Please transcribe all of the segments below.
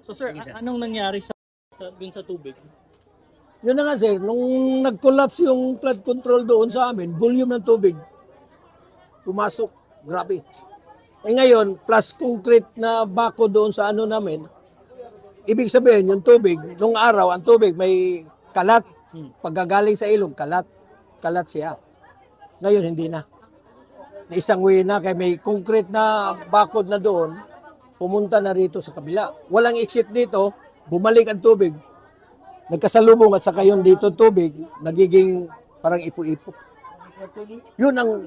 So sir, anong nangyari dun sa tubig? Yun na nga sir, nung nag-collapse yung flood control doon sa amin, volume ng tubig, pumasok, grabe. Eh ngayon, plus concrete na bako doon sa ano namin, ibig sabihin, yung tubig, nung araw, ang tubig may kalat. Pagkagaling sa ilog, kalat. Kalat siya. Ngayon, hindi na. Isang way na, kaya may concrete na bakod na doon, pumunta na rito sa kabila. Walang exit dito, bumalik ang tubig. Nagkasalubong at saka yun dito tubig, nagiging parang ipo-ipo. Yun ang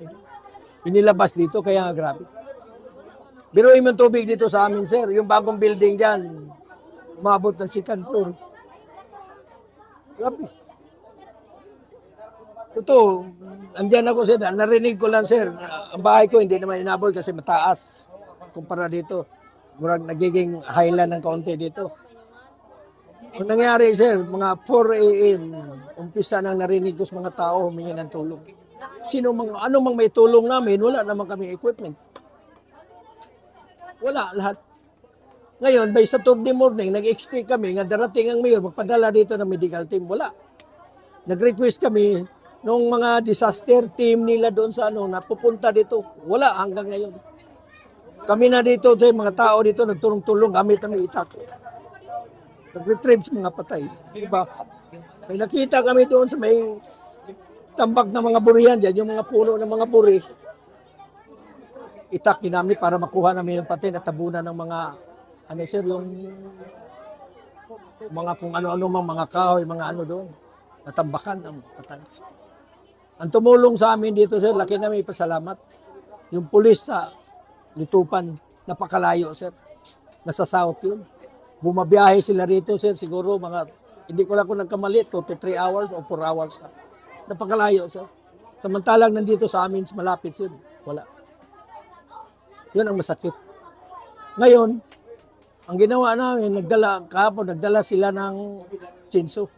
inilabas dito, kaya nga grabe. Biruin mo yung tubig dito sa amin, sir. Yung bagong building dyan, umabot ng second floor. Grabe. Totoo, andyan ako, sir. Narinig ko lang, sir. Ang bahay ko hindi naman inabot kasi mataas. Kumpara dito. Murag nagiging highland ng kaunti dito. Ang nangyari, sir, mga 4 a.m., umpisa nang narinig ko sa mga tao humingi ng tulong. Ano mang may tulong namin, wala naman kami equipment. Wala, lahat. Ngayon, by Saturday morning, nag-expect kami nga darating ang mayor, magpadala dito ng medical team. Wala. Nag-request kami nung mga disaster team nila doon sa na pupunta dito. Wala hanggang ngayon. Kami na dito, mga tao dito, nagtulong-tulong, gamit namin itak. Nag-retrieve sa mga patay. Diba? May nakita kami doon sa may tambak ng mga burihan dyan, yung mga puno ng mga buri. Itak ginamit para makuha namin yung patay na tabunan ng mga, sir, yung mga kung ano-ano mga kahoy, mga doon. Natambakan ang patay. Ang tumulong sa amin dito, sir, laki na may pasalamat. Yung pulis sa Lutupan, napakalayo, sir. Nasa south yun. Bumabiyahe sila rito, sir, siguro hindi ko lang kung nagkamali, 2 to 3 hours o 4 hours. Napakalayo, sir. Samantalang nandito sa amin, malapit, sir, wala. Yun ang masakit. Ngayon, ang ginawa namin, nagdala sila ng chinso.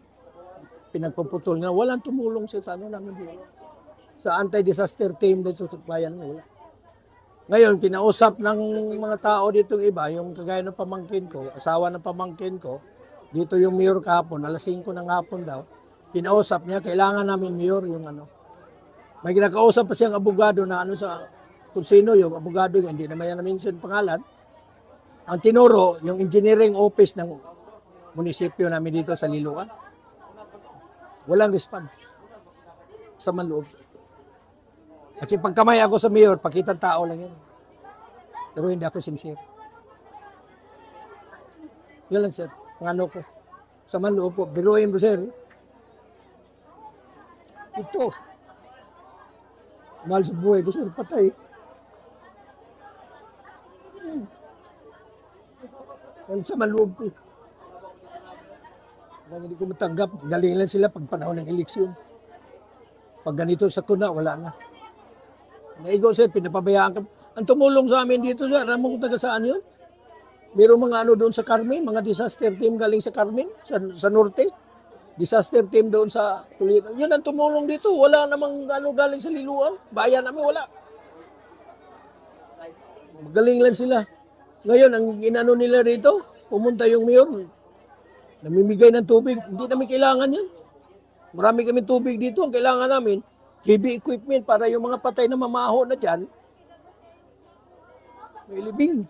Pinagpuputol na. Walang tumulong, sir, sa namin dito. Sa anti-disaster team dito sa bayan, wala. Ngayon, kinausap ng mga tao dito iba, yung kagaya ng pamangkin ko, asawa ng pamangkin ko, dito yung mayor kahapon, alas 5 ng hapon daw, kinausap niya, kailangan namin mayor yung May kinakausap pa siyang abogado na kung sino yung abogado, hindi naman yan na-mention pangalan. Ang tinuro, yung engineering office ng munisipyo namin dito sa Liloan, walang response sa manloob. Nakipagkamay ako sa mayor, pakitang tao lang yun. Pero hindi ako sincere. Yun lang, sir. Ang ko. Sa manloob po. Biruin mo, sir. Ito. Mahal sa buhay ko, sir. Patay. Yan sa manloob ko. Hindi ko matanggap. Galing lang sila pag panahon ng eleksyon. Pag ganito sa kuna, wala na. Naigo, sir, pinapabayaan ka. Ang tumulong sa amin dito, sir, alam mo kung taga saan yun? Mayroong mga doon sa Carmen, mga disaster team galing sa Carmen, sa Norte. Disaster team doon sa Tuliran. Yun ang tumulong dito. Wala namang galing sa Liloan. Bayan namin, wala. Magaling lang sila. Ngayon, ang inano nila rito, pumunta yung mayor, namimigay ng tubig. Hindi namin kailangan yan. Marami kami tubig dito. Ang kailangan namin, heavy equipment para yung mga patay na mamaho na dyan, may libing.